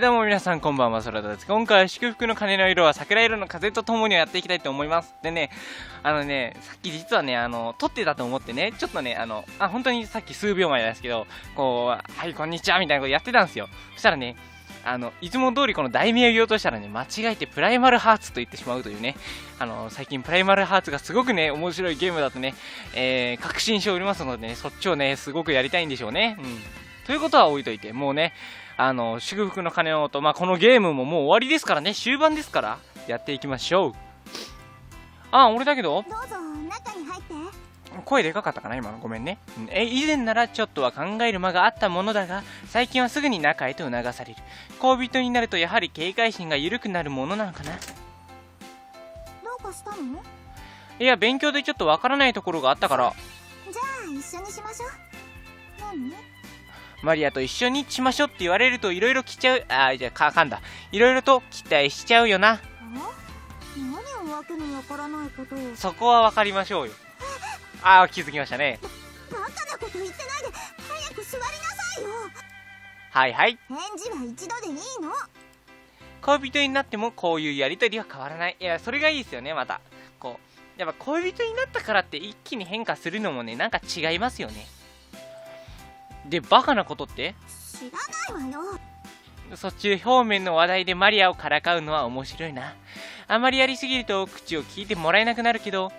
どうも皆さんこんばんは、そらだです。今回は祝福の鐘の色は桜色の風とともにやっていきたいと思います。でね、さっき実はね、撮ってたと思ってね、ちょっとね、本当にさっき数秒前ですけど、こう、はい、こんにちはみたいなことやってたんですよ。そしたらね、いつも通りこの題名を言おうとしたらね、間違えてプライマルハーツと言ってしまうというね、最近プライマルハーツがすごくね、面白いゲームだとね、確信しておりますのでね、そっちをね、すごくやりたいんでしょうね。うん。ということは置いといて、もうね、祝福の鐘の音、このゲームももう終わりですからね、終盤ですから、やっていきましょう。俺だけど、どうぞ中に入って。声でかかったかな今の、ごめんね。以前ならちょっとは考える間があったものだが、最近はすぐに中へと促される。恋人になるとやはり警戒心が緩くなるものなのかな。どうかしたの？いや、勉強でちょっとわからないところがあったから。じゃあ一緒にしましょう。何？マリアと一緒にしましょうって言われるといろいろ来ちゃう。じゃあ噛んだ。いろいろと期待しちゃうよな。何をわけのわからないことを。そこはわかりましょうよ。気づきましたね。バカなこと言ってないで早く座りなさいよ。はいはい。返事は一度でいいの。恋人になってもこういうやりとりは変わらない。いや、それがいいですよね、また。こう、やっぱ恋人になったからって一気に変化するのもね、なんか違いますよね。で、バカなことって？知らないわよ。そっち方面の話題でマリアをからかうのは面白いな。あまりやりすぎると口を聞いてもらえなくなるけど、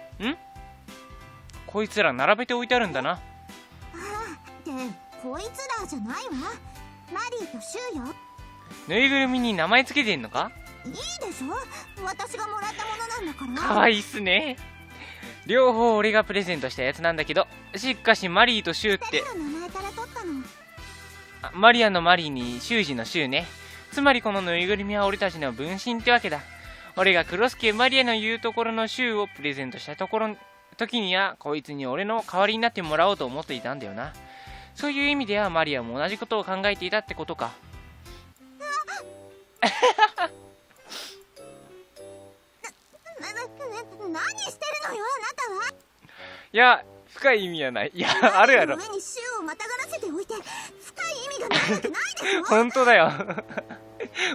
こいつら並べて置いてあるんだな。で、こいつらじゃないわ。マリーとシューよ。ぬいぐるみに名前つけてんのか？いいでしょ、私がもらったものなんだから。かわいいっすね。両方俺がプレゼントしたやつなんだけど、しかしマリーとシューって、誰の名前から取ったの？マリアのマリーに修二のシューね。つまりこのぬいぐるみは俺たちの分身ってわけだ。俺がクロスケマリアの言うところのシューをプレゼントした時にはこいつに俺の代わりになってもらおうと思っていたんだよな。そういう意味ではマリアも同じことを考えていたってことか。何してるのよあなたは。いや、深い意味はない。いや、あるやろ。上にシューをまたがらせておいて深い意味がないわけないでしょ。本当だよ。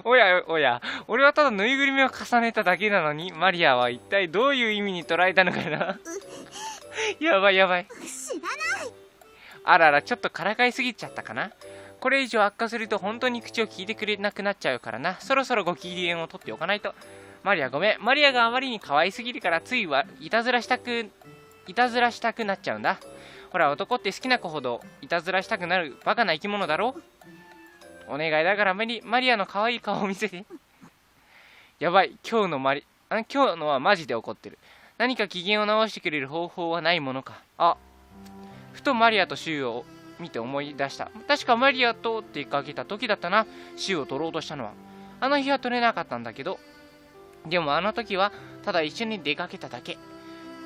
おや、俺はただぬいぐるみを重ねただけなのに、マリアは一体どういう意味に捉えたのかな。やばい。知らない。あらら、ちょっとからかいすぎちゃったかな。これ以上悪化すると本当に口を聞いてくれなくなっちゃうからな。そろそろご機嫌をとっておかないと。マリアごめん。マリアがあまりに可愛すぎるからついはいたずらしたくなっちゃうんだ。ほら、男って好きな子ほどいたずらしたくなるバカな生き物だろ。お願いだからマリアの可愛い顔を見せて。やばい、今日のはマジで怒ってる。何か機嫌を直してくれる方法はないものか。ふとマリアとシューを見て思い出した。確かマリアと出かけた時だったな、シューを取ろうとしたのは。あの日は取れなかったんだけど、でもあの時はただ一緒に出かけただけ。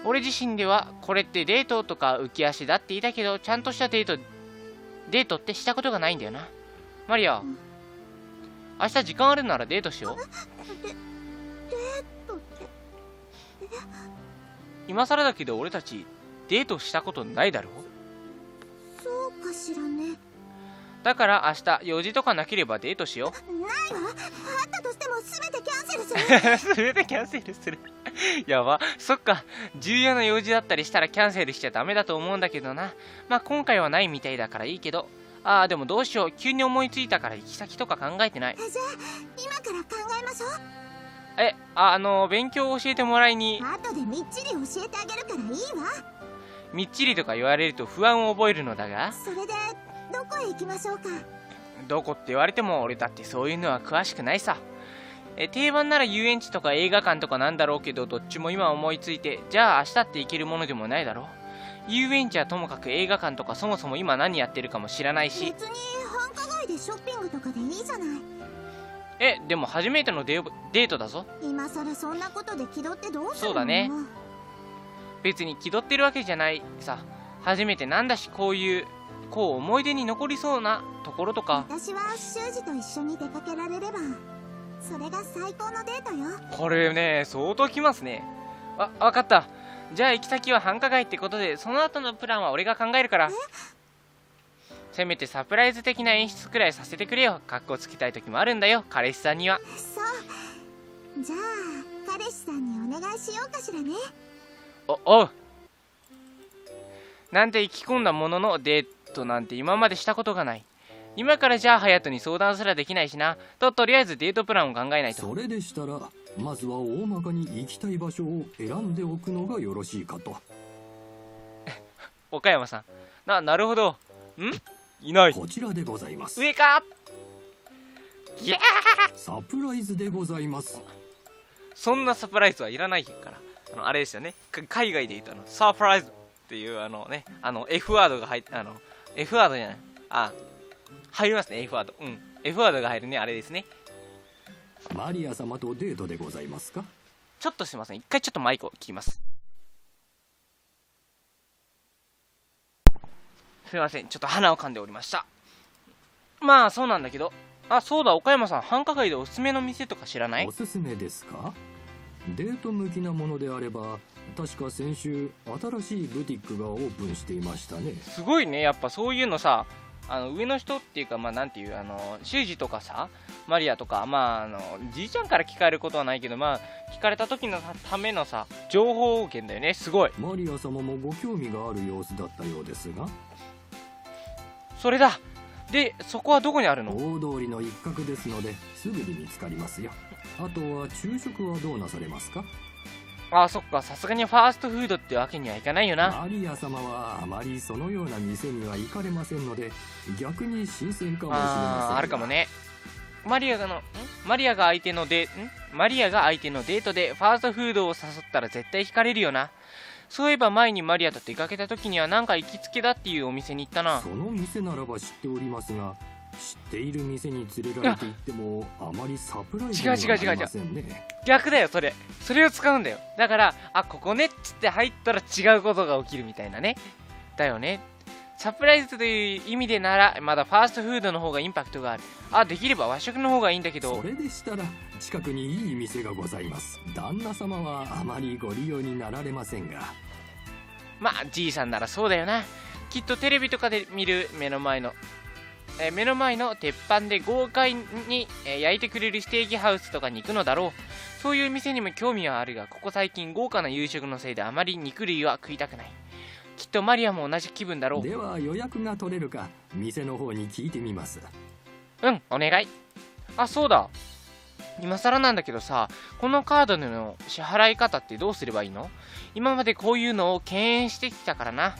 俺自身ではこれってデートとか浮き足だって言いたけど、ちゃんとしたデートってしたことがないんだよな。マリア、明日時間あるならデートしよう。デートって。今更だけど俺たちデートしたことないだろ。そうかしらね。だから明日用事とかなければデートしよう。ないわ。あったとしても全てキャンセルする。全てキャンセルする。やば。そっか、重要な用事だったりしたらキャンセルしちゃダメだと思うんだけどな。今回はないみたいだからいいけど。でもどうしよう、急に思いついたから行き先とか考えてない。じゃあ今から考えましょう。勉強を教えてもらいに。後でみっちり教えてあげるからいいわ。みっちりとか言われると不安を覚えるのだが。それでどこへ行きましょうか。どこって言われても俺だってそういうのは詳しくないさ。定番なら遊園地とか映画館とかなんだろうけど、どっちも今思いついて、じゃあ明日って行けるものでもないだろう。遊園地はともかく映画館とかそもそも今何やってるかも知らないし。別に繁華街でショッピングとかでいいじゃない。でも初めてのデートだぞ。今更そんなことで気取ってどうするの。そうだね。別に気取ってるわけじゃないさ。初めてなんだし、こう思い出に残りそうなところとか。私は修二と一緒に出かけられればそれが最高のデートよ。これね、相当きますね。わかった。じゃあ行き先は繁華街ってことで、その後のプランは俺が考えるから。せめてサプライズ的な演出くらいさせてくれよ。格好つけたい時もあるんだよ、彼氏さんには。そうじゃあ彼氏さんにお願いしようかしらね。おう。なんて意気込んだもののデートなんて今までしたことがない。今からじゃあ隼人に相談すらできないしな。とりあえずデートプランを考えないと。それでしたらまずは大まかに行きたい場所を選んでおくのがよろしいかと。岡山さん、なるほど。いない。こちらでございます。上か。いやサプライズでございます。そんなサプライズはいらないから。あれですよね。海外で言うとサプライズっていうF ワードが入って、F ワードじゃない。入りますね、F ワード。Fワードが入るね、あれですね。マリア様とデートでございますか？ちょっとすいません。一回ちょっとマイクを切ります。すいません。ちょっと鼻を噛んでおりました。まあ、そうなんだけど。そうだ、岡山さん。繁華街でおすすめの店とか知らない？おすすめですか？デート向きなものであれば、確か先週新しいブティックがオープンしていましたね。すごいね。やっぱそういうのさ、上の人っていうか、なんていう、修二とかさ、マリアとか、じいちゃんから聞かれることはないけど、聞かれた時のためのさ、情報源だよね。すごい。マリア様もご興味がある様子だったようですが。それだ。で、そこはどこにあるの？大通りの一角ですので、すぐに見つかりますよ。あとは昼食はどうなされますか？そっか。さすがにファーストフードってわけにはいかないよな。マリア様はあまりそのような店には行かれませんので、逆に新鮮かもしれません。あるかもね。マリアが相手のデートでファーストフードを誘ったら絶対惹かれるよな。そういえば前にマリアと出かけた時にはなんか行きつけだっていうお店に行ったな。その店ならば知っておりますが、知っている店に連れられて行ってもあまりサプライズにはなりませんね。逆だよ。それを使うんだよ。だからここねっつって入ったら違うことが起きるみたいなね。だよね。サプライズという意味でならまだファーストフードの方がインパクトがある。できれば和食の方がいいんだけど。それでしたら近くにいい店がございます。旦那様はあまりご利用になられませんが。じいさんならそうだよな。きっとテレビとかで見る目の前の鉄板で豪快に焼いてくれるステーキハウスとかに行くのだろう。そういう店にも興味はあるが、ここ最近豪華な夕食のせいであまり肉類は食いたくない。きっとマリアも同じ気分だろう。では予約が取れるか店の方に聞いてみます。お願い。そうだ。今更なんだけどさ、このカードでの支払い方ってどうすればいいの？今までこういうのを敬遠してきたからな。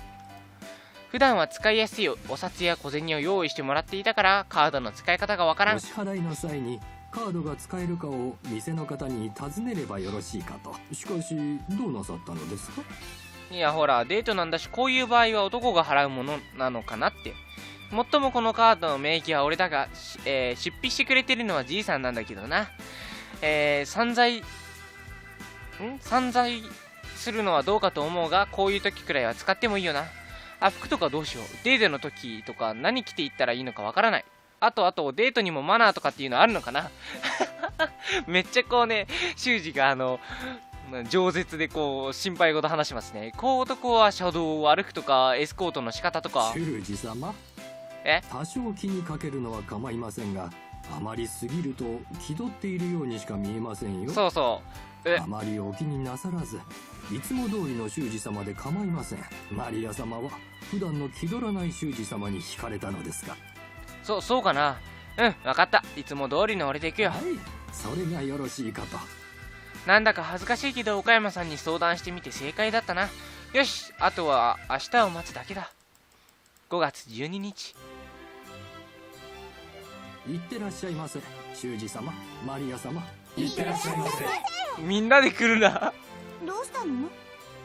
普段は使いやすいお札や小銭を用意してもらっていたからカードの使い方がわからん。お支払いの際にカードが使えるかを店の方に尋ねればよろしいかと。しかしどうなさったのですか？いやほら、デートなんだし、こういう場合は男が払うものなのかなって。もっともこのカードの名義は俺だが、出費してくれてるのはじいさんなんだけどな。散財するのはどうかと思うが、こういう時くらいは使ってもいいよな。服とかどうしよう。デートの時とか何着ていったらいいのかわからない。あとデートにもマナーとかっていうのあるのかな。めっちゃこうね、修二が饒舌でこう心配事話しますね。こう男は車道を歩くとかエスコートの仕方とか。修二様、多少気にかけるのは構いませんが、あまり過ぎると気取っているようにしか見えませんよ。そうそう。あまりお気になさらず、いつも通りの修二様で構いません。マリア様は普段の気取らない修二様に惹かれたのですか？そうかな。わかった。いつも通りの俺で行くよ。はい、それがよろしいかと。なんだか恥ずかしいけど岡山さんに相談してみて正解だったな。よし、あとは明日を待つだけだ。5月12日。いってらっしゃいませ。修二様、マリア様、いってらっしゃいませ。みんなで来るな。どうしたの？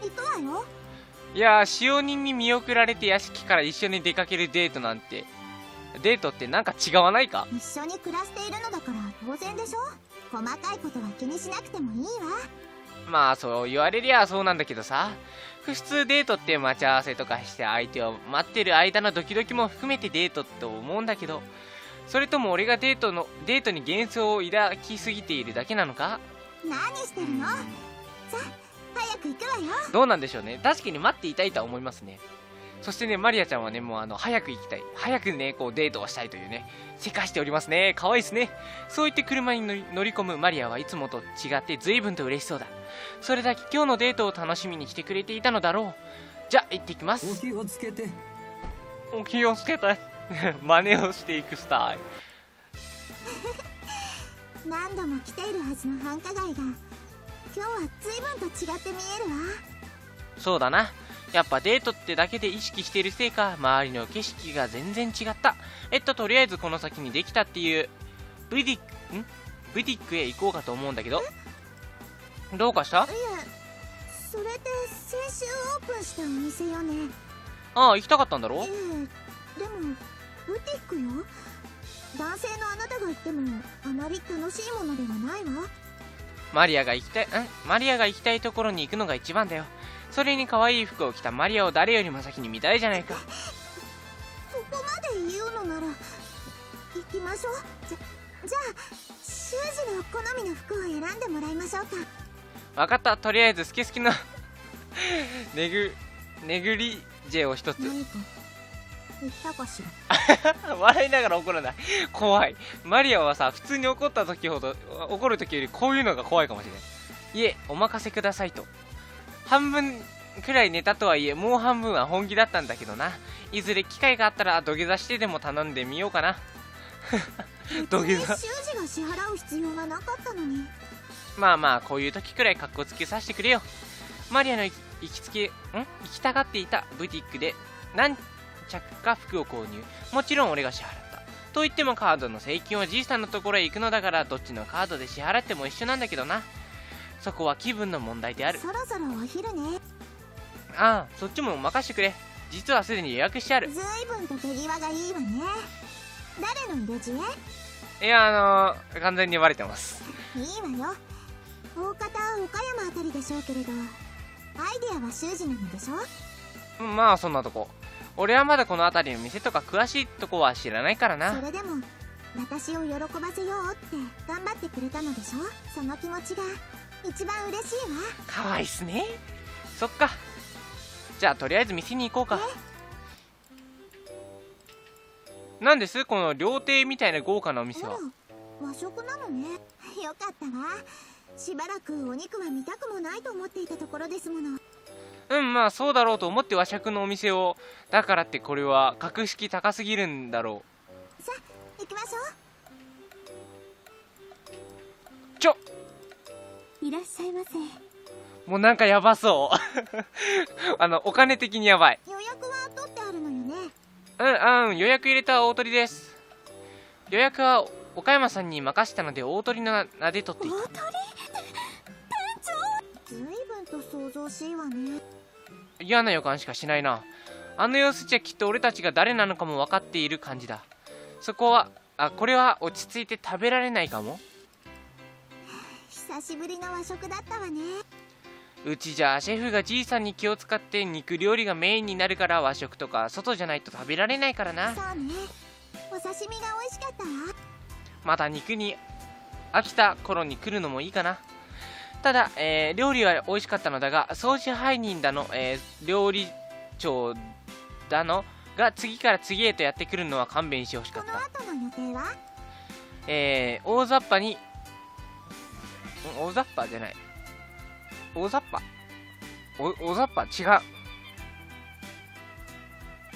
行くわよ。いや使用人に見送られて屋敷から一緒に出かけるデートなんて、デートってなんか違わないか？一緒に暮らしているのだから当然でしょ。細かいことは気にしなくてもいいわ。まあそう言われりゃそうなんだけどさ、普通デートって待ち合わせとかして相手を待ってる間のドキドキも含めてデートって思うんだけど、それとも俺がデートに幻想を抱きすぎているだけなのか？何してるの？さあ早く行くわよ。どうなんでしょうね。確かに待っていたいとは思いますね。そしてね、マリアちゃんはね、もう早く行きたい。早くね、こうデートをしたいというね、せかしておりますね。可愛いですね。そう言って車に乗り込むマリアはいつもと違って随分と嬉しそうだ。それだけ今日のデートを楽しみに来てくれていたのだろう。じゃあ、行ってきまおす。気をつけて。お気をつけて。真似をしていくスタイル。何度も来ているはずの繁華街が今日は随分と違って見えるわ。そうだな。やっぱデートってだけで意識しているせいか、周りの景色が全然違った。とりあえずこの先にできたっていうブティックへ行こうかと思うんだけど。どうかした？いえ、それって先週オープンしたお店よね。ああ、行きたかったんだろ？でもブティックよ。男性のあなたが行ってもあまり楽しいものではないわ。マリアが行きたいところに行くのが一番だよ。それに可愛い服を着たマリアを誰よりも先に見たいじゃないか。そこまで言うのなら行きましょう。じゃあ修二の好みの服を選んでもらいましょうか。わかった。とりあえず好きなネグリジェを一つ。何か言ったかしら。笑いながら怒らない。怖い。マリアはさ、普通に怒る時よりこういうのが怖いかもしれない。いえ、お任せくださいと。半分くらい寝たとはいえ、もう半分は本気だったんだけどな。いずれ機会があったら土下座してでも頼んでみようかな。土下座。修二が支払う必要がなかったのに。まあまあ、こういう時くらい格好つけさせてくれよ。マリアの行きたがっていたブティックで何着か服を購入。もちろん俺が支払った。と言ってもカードの請求はじいさんのところへ行くのだから、どっちのカードで支払っても一緒なんだけどな。そこは気分の問題である。そろそろお昼ね。ああ、そっちも任してくれ。実はすでに予約してある。ずいぶんと手際がいいわね。誰の入れ知恵？いや、完全にバレてます。いいわよ。大方岡山あたりでしょうけれど、アイデアは修二なのでしょ。まあそんなとこ。俺はまだこの辺りの店とか詳しいとこは知らないからな。それでも私を喜ばせようって頑張ってくれたのでしょ。その気持ちが一番嬉しいわ。かわいいっすね。そっか。じゃあとりあえず店に行こうか。なんですこの料亭みたいな豪華なお店は。和食なのね。よかったわ。しばらくお肉は見たくもないと思っていたところですもの。まあそうだろうと思って和食のお店を。だからってこれは格式高すぎるんだろさあ行きましょう。う。いらっしゃいませ。もうなんかやばそうお金的にやばい。予約は取ってあるのよね。予約入れた大鳥です。予約は岡山さんに任せたので大鳥の名で取っていた。大鳥？ずいぶんと想像しいわね。嫌な予感しかしないな。あの様子じゃきっと俺たちが誰なのかも分かっている感じだ。これは落ち着いて食べられないかも。久しぶりの和食だったわね。うちじゃシェフがじいさんに気を使って肉料理がメインになるから、和食とか外じゃないと食べられないからな。そうね。お刺身が美味しかったわ。また肉に飽きた頃に来るのもいいかな。ただ、料理は美味しかったのだが、掃除配人だの、料理長だのが次から次へとやってくるのは勘弁してほしかっこのた。後の予定は？大雑把に大雑把じゃない。大雑把違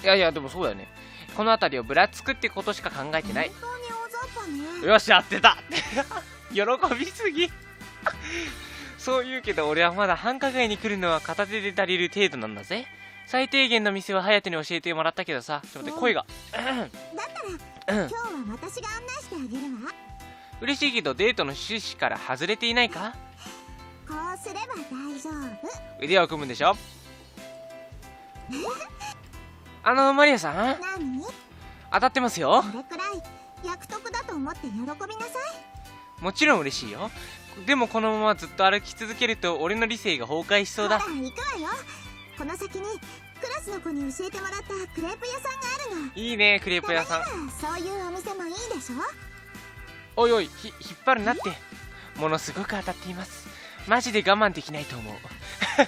う。いやでもそうだよね。この辺りをぶらつくってことしか考えてない。本当に大雑把ね。よし、やってた喜びすぎそう言うけど俺はまだ繁華街に来るのは片手で足りる程度なんだぜ。最低限の店は隼人に教えてもらったけどさ。ちょっと待って、声がだったら今日は私が案内してあげるわ。嬉しいけどデートの趣旨から外れていないか。こうすれば大丈夫。腕を組むんでしょマリアさん何？当たってますよ。これくらい約束だと思って喜びなさい。もちろん嬉しいよ。でもこのままずっと歩き続けると俺の理性が崩壊しそうだ。ほら行くわよ。この先にクラスの子に教えてもらったクレープ屋さんがあるの。いいね、クレープ屋さん。そういうお店もいいでしょ。おいおい、引っ張るなって。ものすごく当たっています。マジで我慢できないと思うあら？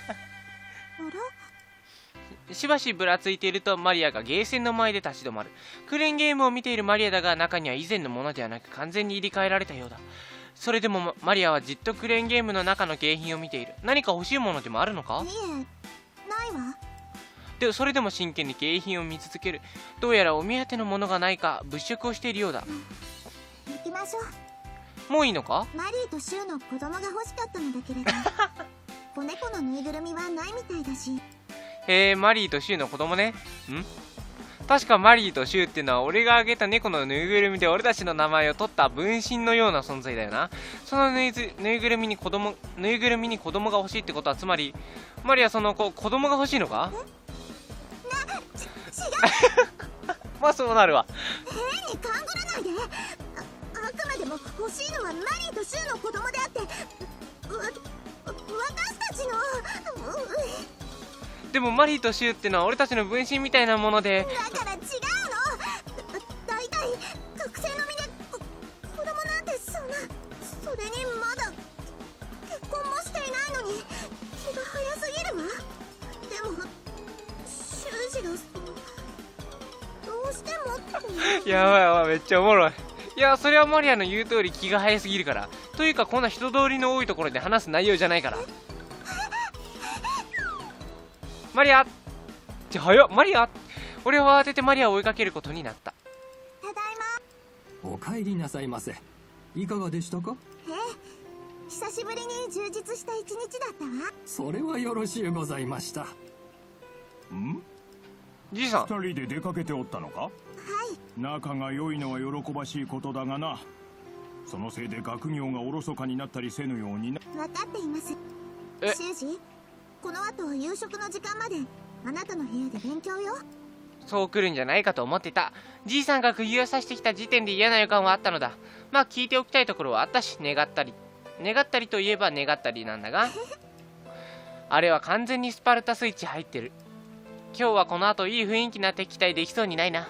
しばしぶらついているとマリアがゲーセンの前で立ち止まる。クレーンゲームを見ているマリアだが、中には以前のものではなく完全に入れ替えられたようだ。それでもマリアはじっとクレーンゲームの中の景品を見ている。何か欲しいものでもあるのか？いえ、ないわ。で、それでも真剣に景品を見続ける。どうやらお目当てのものがないか物色をしているようだ。行きましょう。もういいのか？マリーとシューの子供が欲しかったのだけれど子猫のぬいぐるみはないみたいだし。へえ、マリーとシューの子供ね。確かマリーとシューってのは俺があげた猫のぬいぐるみで俺たちの名前を取った分身のような存在だよな。そのぬいぐるみに子供が欲しいってことは、つまりマリーはその子供が欲しいのか？まあそうなるわ。変に勘ぐらないで。あくまでも欲しいのはマリーとシューの子供であって、私たちの。でもマリーとシューってのは俺たちの分身みたいなもので。だから違うの。だいたい覚醒の身で子供なんてそれにまだ結婚もしていないのに気が早すぎるわ。でも修士がどうしてもってやばいやばい、めっちゃおもろい。いや、それはマリアの言う通り気が早すぎるから。というか、こんな人通りの多いところで話す内容じゃないから。マリア早っ、マリア。俺は慌ててマリアを追いかけることになった。ただいま。お帰りなさいませ。いかがでしたか？久しぶりに充実した一日だったわ。それはよろしゅうございました。じいさん、二人で出かけておったのか？仲が良いのは喜ばしいことだがな。そのせいで学業がおろそかになったりせぬようにな。分かっています。修士、この後夕食の時間まであなたの部屋で勉強よ。そう来るんじゃないかと思ってた。じいさんが釘を刺してきた時点で嫌な予感はあったのだ。まあ聞いておきたいところはあったし、願ったりといえば願ったりなんだがあれは完全にスパルタスイッチ入ってる。今日はこの後いい雰囲気な敵対できそうにないな。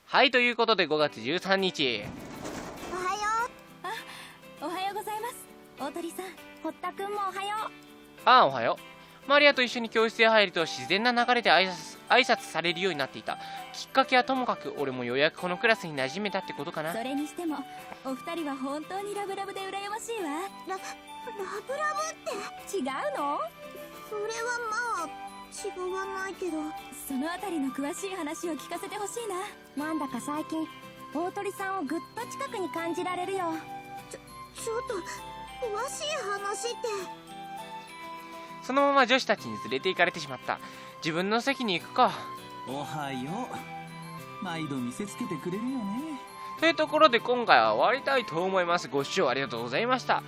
はい、ということで5月13日。おはよおはようございます。大鳥さん、堀田くんもおはよおはよう。マリアと一緒に教室へ入ると自然な流れで挨拶されるようになっていた。きっかけはともかく俺もようやくこうクラスに馴染めたってことかな。それにしてもお二人は本当にラブラブで羨ましいわ。ラブラブって違うの？それはまあ違わないけど。そのあたりの詳しい話を聞かせてほしいな。なんだか最近大鳥さんをぐっと近くに感じられるよ。ちょっと詳しい話って。そのまま女子たちに連れて行かれてしまった。自分の席に行くか。おはよう。毎度見せつけてくれるよね。というところで今回は終わりたいと思います。ご視聴ありがとうございました。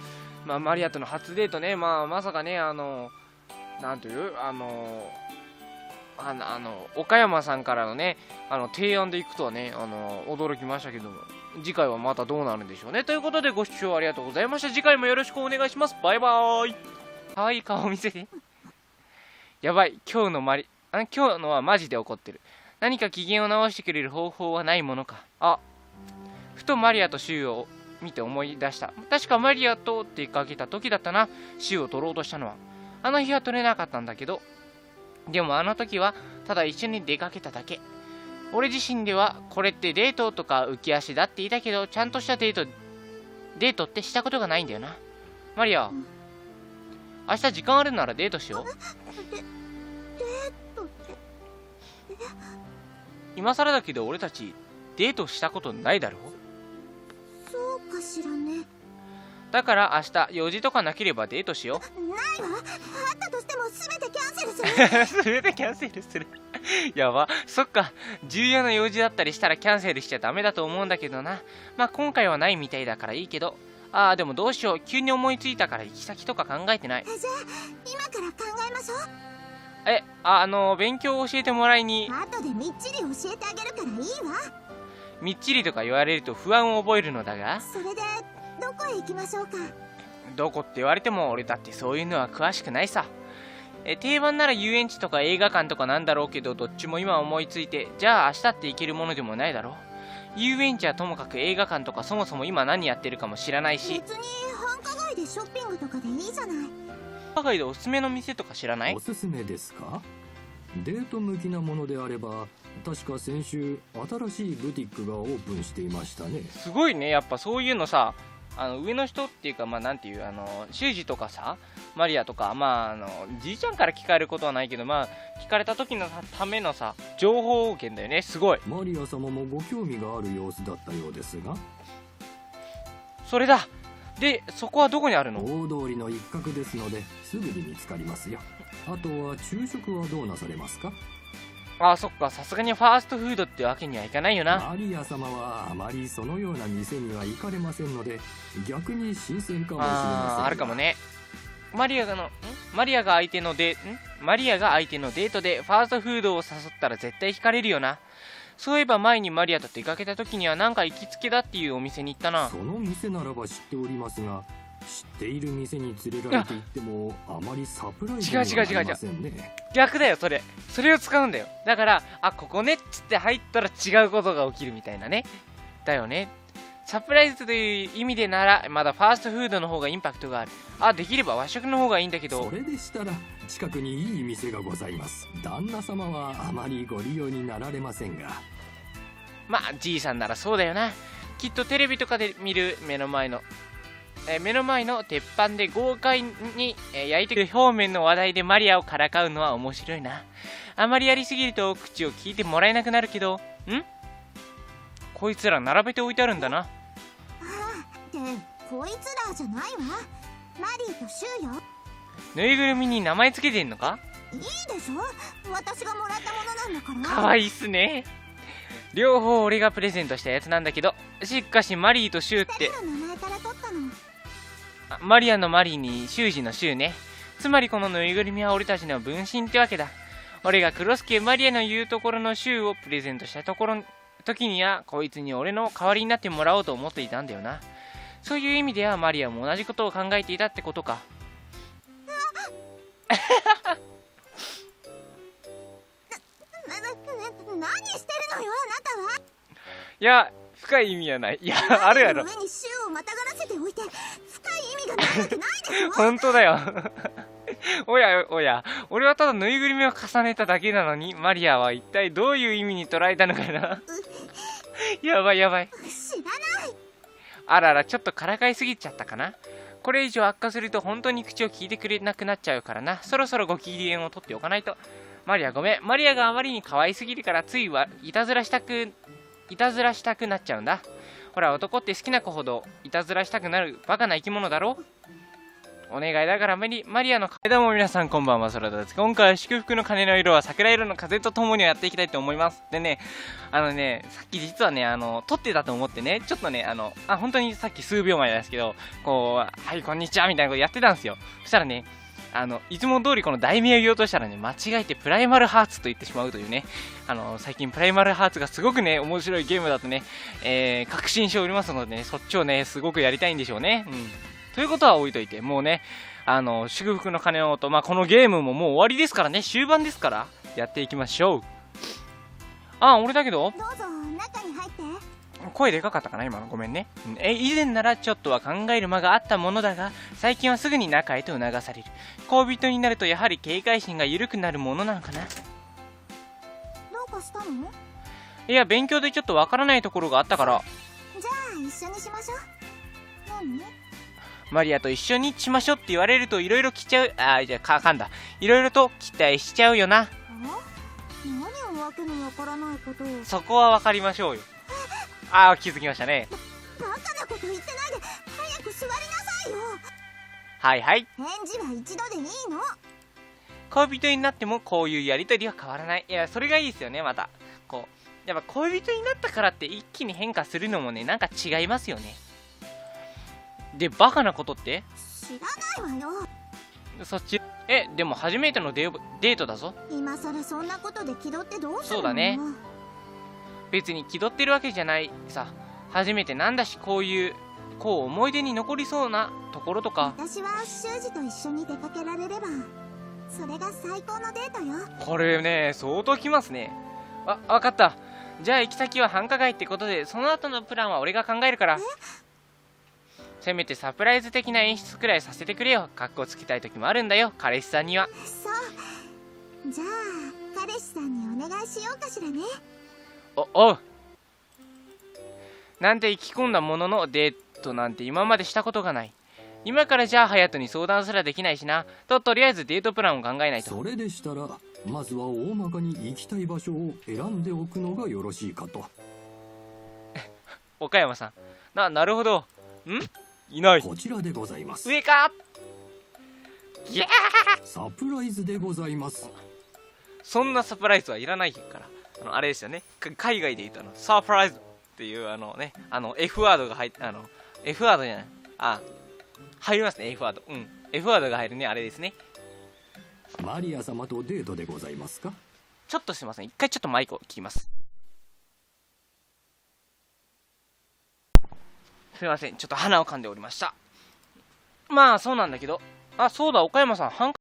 マリアとの初デートね、まさかね、なんという岡山さんからのね、提案で行くとはね、驚きましたけども、次回はまたどうなるんでしょうね。ということでご視聴ありがとうございました。次回もよろしくお願いします。バイバーイ。かわいい顔見せて。やばい、今日のはマジで怒ってる。何か機嫌を直してくれる方法はないものか。ふとマリアとシューを見て思い出した。確かマリアと出かけた時だったな、シューを取ろうとしたのは。あの日は取れなかったんだけど、でもあの時はただ一緒に出かけただけ。俺自身ではこれってデートとか浮き足だって言いたけど、ちゃんとしたデートってしたことがないんだよな。マリア、明日時間あるならデートしよう。デートって今更だけど俺たちデートしたことないだろ。そうかしらね。だから明日用事とかなければデートしよう。ないわ。あったとしても全てキャンセルする。それでキャンセルする。やば。そっか、重要な用事だったりしたらキャンセルしちゃダメだと思うんだけどな。今回はないみたいだからいいけど。でもどうしよう、急に思いついたから行き先とか考えてない。じゃあ今から考えましょう。勉強を教えてもらいに。後でみっちり教えてあげるからいいわ。みっちりとか言われると不安を覚えるのだが。それでどこへ行きましょうか。どこって言われても俺だってそういうのは詳しくないさ。定番なら遊園地とか映画館とかなんだろうけど、どっちも今思いついて、じゃあ明日って行けるものでもないだろう。遊園地はともかく映画館とかそもそも今何やってるかも知らないし。別に繁華街でショッピングとかでいいじゃない。繁華街でおすすめの店とか知らない？おすすめですか？デート向きなものであれば、確か先週新しいブティックがオープンしていましたね。すごいね、やっぱそういうのさ、上の人っていうか、まあなんていう、修二とかさ、マリアとか、まあじいちゃんから聞かれることはないけど、まあ聞かれた時のためのさ、情報源だよね。すごい。マリア様もご興味がある様子だったようですが。それだ。で、そこはどこにあるの？大通りの一角ですので、すぐに見つかりますよ。あとは昼食はどうなされますか？あ、そっか、さすがにファーストフードってわけにはいかないよな。マリア様はあまりそのような店には行かれませんので、逆に新鮮かもしれません。あるかもね。マリアが相手のデートでファーストフードを誘ったら絶対惹かれるよな。そういえば前にマリアと出かけた時にはなんか行きつけだっていうお店に行ったな。その店ならば知っておりますが、知っている店に連れられて行ってもあまりサプライズにはなりませんね。逆だよ、それを使うんだよ。だから、あ、ここねっつって入ったら違うことが起きるみたいなね。だよね。サプライズという意味でならまだファーストフードの方がインパクトがある。あ、できれば和食の方がいいんだけど。それでしたら近くにいい店がございます。旦那様はあまりご利用になられませんが。まあじいさんならそうだよな。きっとテレビとかで見る目の前の鉄板で豪快に焼いてくる表面の話題でマリアをからかうのは面白いな。あまりやりすぎると口を聞いてもらえなくなるけど。こいつら並べておいてあるんだな。ってこいつらじゃないわ。マリーとシューよ。ぬいぐるみに名前つけてんのか？いいでしょ、私がもらったものなんだから。かわいいっすね。両方俺がプレゼントしたやつなんだけど、しかしマリーとシューって二人の名前から取ったの。マリアのマリーに修二のシューね。つまりこのぬいぐるみは俺たちの分身ってわけだ。俺がクロスケマリアの言うところのシューをプレゼントした時にはこいつに俺の代わりになってもらおうと思っていたんだよな。そういう意味ではマリアも同じことを考えていたってことか。何してるのよ、あなたは。いや、深い意味はない。いや、あるやろ。上にシューをまたがらせておいて深い意味がないわけないでしょ。本当だよ。おや、俺はただぬいぐるみを重ねただけなのに、マリアは一体どういう意味に捉えたのかな。やばい。知らない。あらら、ちょっとからかいすぎちゃったかな。これ以上悪化すると本当に口を聞いてくれなくなっちゃうからな。そろそろご機嫌を取っておかないと。マリアごめん。マリアがあまりに可愛すぎるからついはいたずらしたくなっちゃうんだ。ほら、男って好きな子ほどいたずらしたくなるバカな生き物だろ。お願いだからマリアのどうも皆さんこんばんは、ソラです。今回は祝福の鐘の色は桜色の風とともにやっていきたいと思います。でね、さっき実はね、撮ってたと思ってね、ちょっとね、本当にさっき数秒前ですけど、こう、はい、こんにちはみたいなことやってたんですよ。そしたらね、いつも通りこの題名を言おうとしたらね、間違えてプライマルハーツと言ってしまうというね、最近プライマルハーツがすごくね、面白いゲームだとね、確信しておりますのでね、そっちをね、すごくやりたいんでしょうね。ということは置いといて、もうね、祝福の鐘の音、まあ、このゲームももう終わりですからね、終盤ですから、やっていきましょう。俺だけど、どうぞ中に入って。声でかかったかな今の、ごめんね。以前ならちょっとは考える間があったものだが、最近はすぐに中へと促される。恋人になるとやはり警戒心が緩くなるものなのかな。どうかしたの？いや、勉強でちょっとわからないところがあったから。じゃあ一緒にしましょう。何？マリアと一緒にしましょうって言われるといろいろ来ちゃう。じゃあ噛んだ。いろいろと期待しちゃうよな。何をわけのわからないことを。そこはわかりましょうよ。気づきましたね。バカなこと言ってないで早く座りなさいよ。はい。返事は一度でいいの。恋人になってもこういうやりとりは変わらない。いや、それがいいですよね。またこうやっぱ恋人になったからって一気に変化するのもね、なんか違いますよね。で、バカなことって知らないわよ。そっち。でも初めてのデートだぞ。今さらそんなことで気取ってどうするの。そうだね。別に気取ってるわけじゃないさ。初めてなんだし、こう思い出に残りそうなところとか。私は修二と一緒に出かけられればそれが最高のデートよ。これね、相当きますね。わかった。じゃあ行き先は繁華街ってことで、その後のプランは俺が考えるから。せめてサプライズ的な演出くらいさせてくれよ。格好つけたい時もあるんだよ、彼氏さんには。そう。じゃあ彼氏さんにお願いしようかしらね。おう。なんて意気込んだもののデートなんて今までしたことがない。今からじゃあ隼人に相談すらできないしな。とりあえずデートプランを考えないと。それでしたらまずは大まかに行きたい場所を選んでおくのがよろしいかと。岡山さん。なるほど。いない。こちらでございます。上か。いやー、サプライズでございます。そんなサプライズはいらないから。あれですよね。海外で言うとサプライズっていうF ワードが入って、F ワードじゃない。入りますね、F ワード。F ワードが入るね、あれですね。マリア様とデートでございますか？ちょっとすいません。一回ちょっとマイクを切ります。すいません。ちょっと鼻を噛んでおりました。まあ、そうなんだけど。そうだ、岡山さん。